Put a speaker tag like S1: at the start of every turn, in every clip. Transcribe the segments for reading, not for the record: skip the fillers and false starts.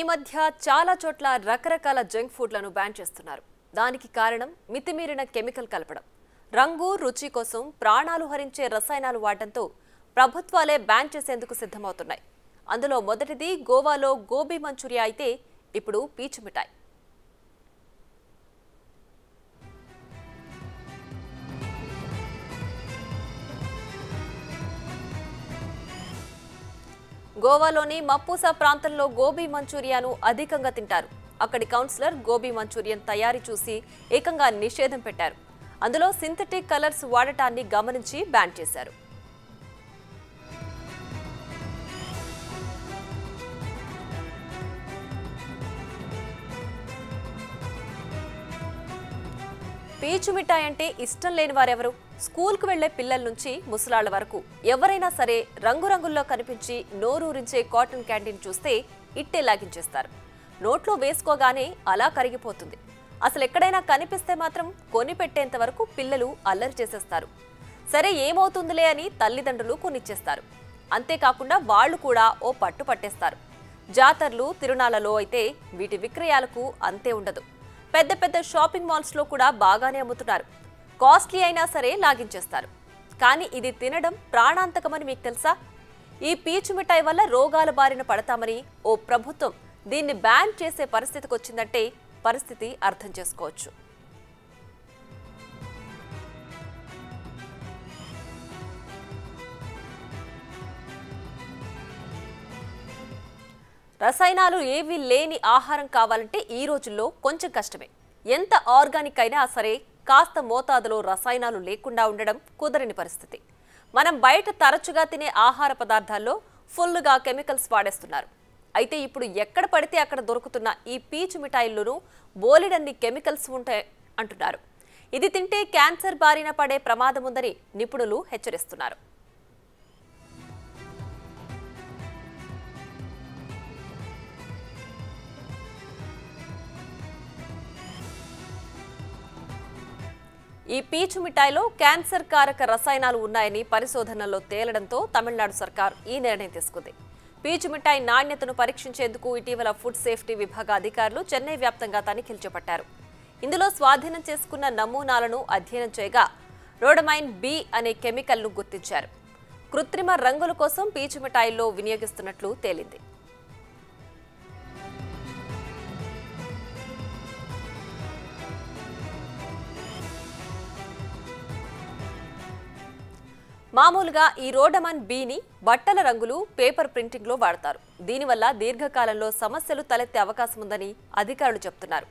S1: ఈ మధ్య చాలా చోట్ల రకరకాల జంక్ ఫుడ్లను బ్యాన్ చేస్తున్నారు. దానికి కారణం మితిమీరిన కెమికల్ కలపడం. రంగు రుచి కోసం ప్రాణాలు హరించే రసాయనాలు వాడడంతో ప్రభుత్వాలే బ్యాన్ చేసేందుకు సిద్ధమవుతున్నాయి. అందులో మొదటిది గోవాలో గోబీ మంచూరియా అయితే ఇప్పుడు పీచు మిఠాయి. గోవాలోని మప్పూసా ప్రాంతంలో గోబీ మంచూరియాను అధికంగా తింటారు. అక్కడి కౌన్సిలర్ గోబీ మంచూరియన్ తయారీ చూసి ఏకంగా నిషేధం పెట్టారు. అందులో సింథటిక్ కలర్స్ వాడటాన్ని గమనించి బ్యాన్ చేశారు. పీచు మిఠాయి అంటే ఇష్టం లేని వారెవరు? స్కూల్కు వెళ్లే పిల్లల నుంచి ముసలాళ్ల వరకు ఎవరైనా సరే రంగురంగుల్లో కనిపించి నోరూరించే కాటన్ క్యాండీని చూస్తే ఇట్టే లాగించేస్తారు. నోట్లో వేసుకోగానే అలా కరిగిపోతుంది. అసలు ఎక్కడైనా కనిపిస్తే మాత్రం కొని పెట్టేంత వరకు పిల్లలు అల్లరి చేసేస్తారు. సరే ఏమవుతుందిలే అని తల్లిదండ్రులు కొనిచ్చేస్తారు. అంతేకాకుండా వాళ్లు కూడా ఓ పట్టు పట్టేస్తారు. జాతరలు తిరునాళ్లలో అయితే వీటి విక్రయాలకు అంతే ఉండదు. పెద్ద పెద్ద షాపింగ్ మాల్స్లో కూడా బాగానే అమ్ముతున్నారు. కాస్ట్లీ అయినా సరే లాగించేస్తారు. కానీ ఇది తినడం ప్రాణాంతకమని మీకు తెలుసా? ఈ పీచు మిఠాయి వల్ల రోగాల బారిన పడతామని ఓ ప్రభుత్వం దీన్ని బ్యాన్ చేసే పరిస్థితికి వచ్చిందంటే పరిస్థితి అర్థం చేసుకోవచ్చు. రసాయనాలు ఏవీ లేని ఆహారం కావాలంటే ఈ రోజుల్లో కొంచెం కష్టమే. ఎంత ఆర్గానిక్ అయినా సరే కాస్త మోతాదులో రసాయనాలు లేకుండా ఉండడం కుదరని పరిస్థితి. మనం బయట తరచుగా తినే ఆహార పదార్థాల్లో ఫుల్గా కెమికల్స్ వాడేస్తున్నారు. అయితే ఇప్పుడు ఎక్కడ పడితే అక్కడ దొరుకుతున్న ఈ పీచు మిఠాయిల్లోనూ బోలెడన్ని కెమికల్స్ ఉంటాయి అంటున్నారు. ఇది తింటే క్యాన్సర్ బారిన పడే ప్రమాదం ఉందని నిపుణులు హెచ్చరిస్తున్నారు. ఈ పీచు మిఠాయిలో క్యాన్సర్ కారక రసాయనాలు ఉన్నాయని పరిశోధనల్లో తేలడంతో తమిళనాడు సర్కార్ ఈ నిర్ణయం తీసుకుంది. పీచు మిఠాయి నాణ్యతను పరీక్షించేందుకు ఇటీవల ఫుడ్ సేఫ్టీ విభాగ అధికారులు చెన్నై వ్యాప్తంగా తనిఖీలు చేపట్టారు. ఇందులో స్వాధీనం చేసుకున్న నమూనాలను అధ్యయనం చేయగా రోడమైన్ బి అనే కెమికల్ను గుర్తించారు. కృత్రిమ రంగుల కోసం పీచు మిఠాయిల్లో వినియోగిస్తున్నట్లు తేలింది. మామూలుగా ఈ రోడమన్ బిని బట్టల రంగులు పేపర్ ప్రింటింగ్లో వాడతారు. దీనివల్ల దీర్ఘకాలంలో సమస్యలు తలెత్తే అవకాశం ఉందని అధికారులు చెబుతున్నారు.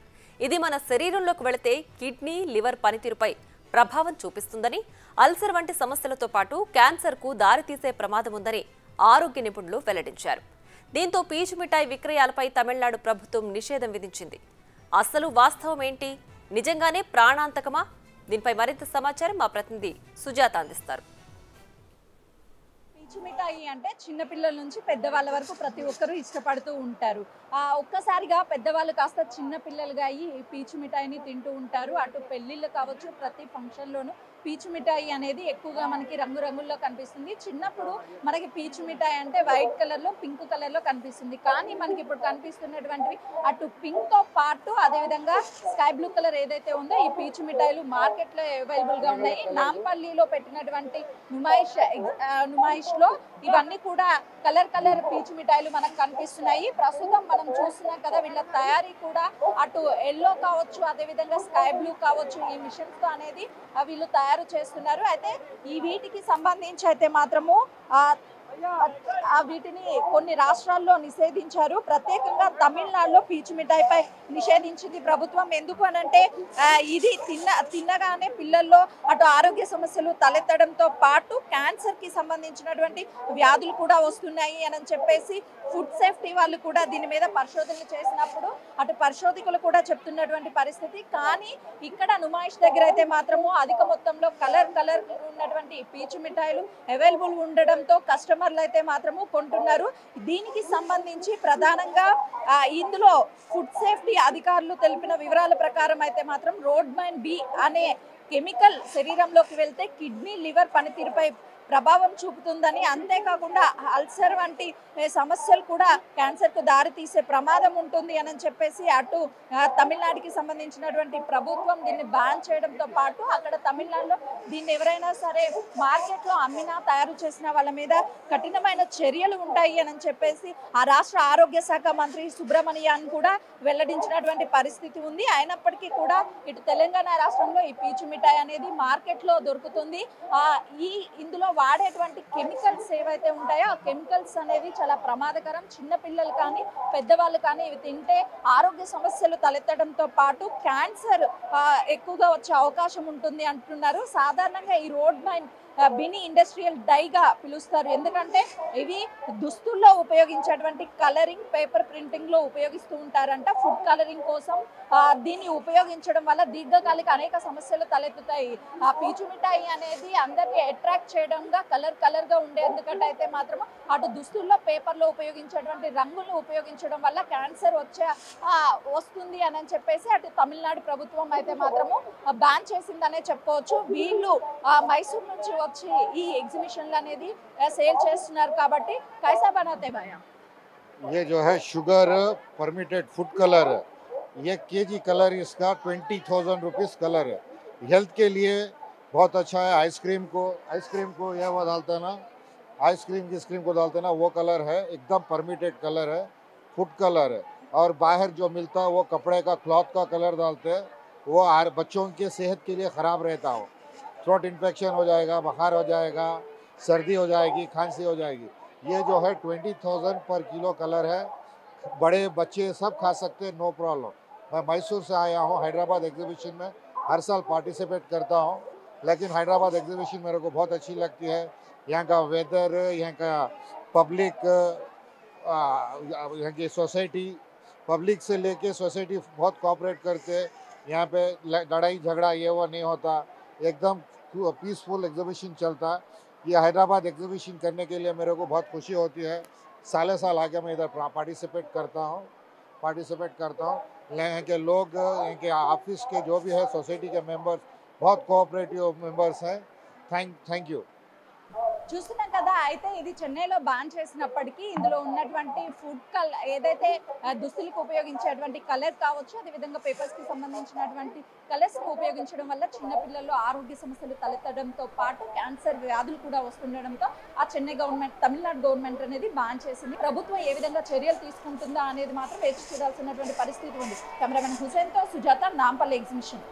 S1: ఇది మన శరీరంలోకి వెళితే కిడ్నీ లివర్ పనితీరుపై ప్రభావం చూపిస్తుందని, అల్సర్ వంటి సమస్యలతో పాటు క్యాన్సర్కు దారితీసే ప్రమాదం ఉందని ఆరోగ్య నిపుణులు వెల్లడించారు. దీంతో పీచు మిఠాయి విక్రయాలపై తమిళనాడు ప్రభుత్వం నిషేధం విధించింది. అసలు వాస్తవం ఏంటి? నిజంగానే ప్రాణాంతకమా? దీనిపై మరింత సమాచారం మా ప్రతినిధి సుజాత అందిస్తారు.
S2: పీచు మిఠాయి అంటే చిన్నపిల్లల నుంచి పెద్దవాళ్ళ వరకు ప్రతి ఒక్కరూ ఇష్టపడుతూ ఉంటారు. ఒక్కసారిగా పెద్దవాళ్ళు కాస్త చిన్నపిల్లలుగా అయ్యి పీచు మిఠాయిని తింటూ ఉంటారు. అటు పెళ్ళిళ్ళు కావచ్చు, ప్రతి ఫంక్షన్లోనూ పీచు మిఠాయి అనేది ఎక్కువగా మనకి రంగురంగుల్లో కనిపిస్తుంది. చిన్నప్పుడు మనకి పీచు మిఠాయి అంటే వైట్ కలర్లో, పింక్ కలర్లో కనిపిస్తుంది. కానీ మనకి ఇప్పుడు కనిపిస్తున్నటువంటివి అటు పింక్తో పాటు అదేవిధంగా స్కై బ్లూ కలర్ ఏదైతే ఉందో ఈ పీచు మిఠాయిలు మార్కెట్లో అవైలబుల్గా ఉన్నాయి. నాంపల్లిలో పెట్టినటువంటి నుమాయిష్లో ఇవన్నీ కూడా కలర్ పీచు మిఠాయిలు మనకు కనిపిస్తున్నాయి. ప్రస్తుతం మనం చూస్తున్నాం కదా, వీళ్ళ తయారీ కూడా అటు ఎల్లో కావచ్చు, అదేవిధంగా స్కై బ్లూ కావచ్చు, ఈ మిషన్స్ తో అనేది వీళ్ళు తయారు చేస్తున్నారు. అయితే ఈ వీటికి సంబంధించి అయితే మాత్రము వీటిని కొన్ని రాష్ట్రాల్లో నిషేధించారు. ప్రత్యేకంగా తమిళనాడులో పీచు మిఠాయిపై నిషేధించింది ప్రభుత్వం. ఎందుకు అనంటే ఇది తిన్నగానే పిల్లల్లో అటు ఆరోగ్య సమస్యలు తలెత్తడంతో పాటు క్యాన్సర్కి సంబంధించినటువంటి వ్యాధులు కూడా వస్తున్నాయి అని చెప్పేసి ఫుడ్ సేఫ్టీ వాళ్ళు కూడా దీని మీద పరిశోధనలు చేసినప్పుడు అటు పరిశోధకులు కూడా చెప్తున్నటువంటి పరిస్థితి. కానీ ఇక్కడ నుమాయిష్ దగ్గర అయితే మాత్రము అధిక మొత్తంలో కలర్ ఉన్నటువంటి పీచు మిఠాయిలు అవైలబుల్ ఉండడంతో కస్టమర్లు అయితే మాత్రము కొంటున్నారు. దీనికి సంబంధించి ప్రధానంగా ఇందులో ఫుడ్ సేఫ్టీ అధికారులు తెలిపిన వివరాల ప్రకారం అయితే మాత్రం రోడ్మైన్ బి అనే కెమికల్ శరీరంలోకి వెళ్తే కిడ్నీ లివర్ పనితీరుపై ప్రభావం చూపుతుందని, అంతేకాకుండా అల్సర్ వంటి సమస్యలు కూడా క్యాన్సర్కు దారి తీసే ప్రమాదం ఉంటుంది అని చెప్పేసి అటు తమిళనాడుకి సంబంధించినటువంటి ప్రభుత్వం దీన్ని బ్యాన్ చేయడంతో పాటు అక్కడ తమిళనాడులో దీన్ని ఎవరైనా సరే మార్కెట్లో అమ్మినా తయారు చేసిన వాళ్ళ మీద కఠినమైన చర్యలు ఉంటాయి అని చెప్పేసి ఆ రాష్ట్ర ఆరోగ్య శాఖ మంత్రి సుబ్రమణియాన్ కూడా వెల్లడించినటువంటి పరిస్థితి ఉంది. అయినప్పటికీ కూడా ఇటు తెలంగాణ రాష్ట్రంలో ఈ పీచు మిఠాయి అనేది మార్కెట్లో దొరుకుతుంది. ఇందులో వాడేటువంటి కెమికల్స్ ఏవైతే ఉంటాయో ఆ కెమికల్స్ అనేవి చాలా ప్రమాదకరం. చిన్న పిల్లలు కానీ పెద్దవాళ్ళు కానీ ఇవి తింటే ఆరోగ్య సమస్యలు తలెత్తడంతో పాటు క్యాన్సర్ ఎక్కువగా వచ్చే అవకాశం ఉంటుంది అంటున్నారు. సాధారణంగా ఈ రోడ్ మైన్ బిని ఇండస్ట్రియల్ డైగా పిలుస్తారు. ఎందుకంటే ఇవి దుస్తుల్లో ఉపయోగించేటువంటి కలరింగ్, పేపర్ ప్రింటింగ్ లో ఉపయోగిస్తూ ఉంటారంట. ఫుడ్ కలరింగ్ కోసం దీన్ని ఉపయోగించడం వల్ల దీర్ఘకాలిక అనేక సమస్యలు తలెత్తుతాయి. ఆ పీచు మిఠాయి అనేది అందరినీ అట్రాక్ట్ చేయడంగా కలర్ గా ఉండేందుకంటే అయితే మాత్రం అటు దుస్తుల్లో పేపర్లో ఉపయోగించేటువంటి రంగులను ఉపయోగించడం వల్ల క్యాన్సర్ వస్తుంది అని చెప్పేసి అటు తమిళనాడు ప్రభుత్వం అయితే మాత్రము బ్యాన్ చేసిందనే చెప్పుకోవచ్చు. వీళ్ళు మైసూర్ నుంచి వచ్చి ఈ ఎగ్జిబిషన్ అనేది సేల్ చేస్తున్నారు కాబట్టి कैसा बनाते भैया?
S3: ये जो है शुगर परमिटेड फूड कलर है, ये केजी कलर इसका 20,000 रुपीज़ कलर है। हेल्थ के लिए बहुत अच्छा है। आइसक्रीम को यह वो डालते हैं ना, आइसक्रीम की स्क्रीम को डालते हैं ना, वो कलर है, एकदम परमिटेड कलर है, फूड कलर है। और बाहर जो मिलता है वो कपड़े का क्लॉथ का कलर डालते हैं, वो बच्चों के सेहत के लिए ख़राब रहता हो। थ्रोट इन्फेक्शन हो जाएगा, बुखार हो जाएगा, सर्दी हो जाएगी, खांसी हो जाएगी। ये जो है 20,000 पर किलो कलर है। बड़े बच्चे सब खा सकते हैं, नो प्रॉब्लम। मैं मैसूर से आया हूँ, हैदराबाद एग्जीबिशन में हर साल पार्टिसिपेट करता हूँ, लेकिन हैदराबाद एग्जीबिशन मेरे को बहुत अच्छी लगती है। यहाँ का वेदर, यहाँ का पब्लिक, यहाँ की सोसाइटी, पब्लिक से लेके सोसाइटी बहुत कोऑपरेट करते हैं। यहाँ पे लड़ाई झगड़ा ये वो नहीं होता, एकदम पीसफुल एग्जीबिशन चलता है। ये हैदराबाद एग्जीबिशन करने के लिए मेरे को बहुत खुशी होती है। साल आके मैं इधर पार्टिसिपेट करता हूँ। यहाँ के लोग, यहाँ के ऑफिस के जो भी है, सोसाइटी के मेंबर्स बहुत कोऑपरेटिव मेंबर्स हैं। Thank you.
S2: చూస్తున్నాం కదా. అయితే ఇది చెన్నైలో బ్యాన్ చేసినప్పటికీ ఇందులో ఉన్నటువంటి ఫుడ్ కలర్ ఏదైతే దుస్తులకు ఉపయోగించేటువంటి కలర్ కావచ్చు, అదేవిధంగా పేపర్స్కి సంబంధించినటువంటి కలర్స్ని ఉపయోగించడం వల్ల చిన్నపిల్లల్లో ఆరోగ్య సమస్యలు తలెత్తడంతో పాటు క్యాన్సర్ వ్యాధులు కూడా వస్తుండడంతో ఆ చెన్నై గవర్నమెంట్, తమిళనాడు గవర్నమెంట్ అనేది బ్యాన్ చేసింది. ప్రభుత్వం ఏ విధంగా చర్యలు తీసుకుంటుందా అనేది మాత్రం వేచి చూడాల్సినటువంటి పరిస్థితి ఉంది. కెమెరామెన్ హుసేన్తో సుజాత, నాంపల్లి ఎగ్జిబిషన్.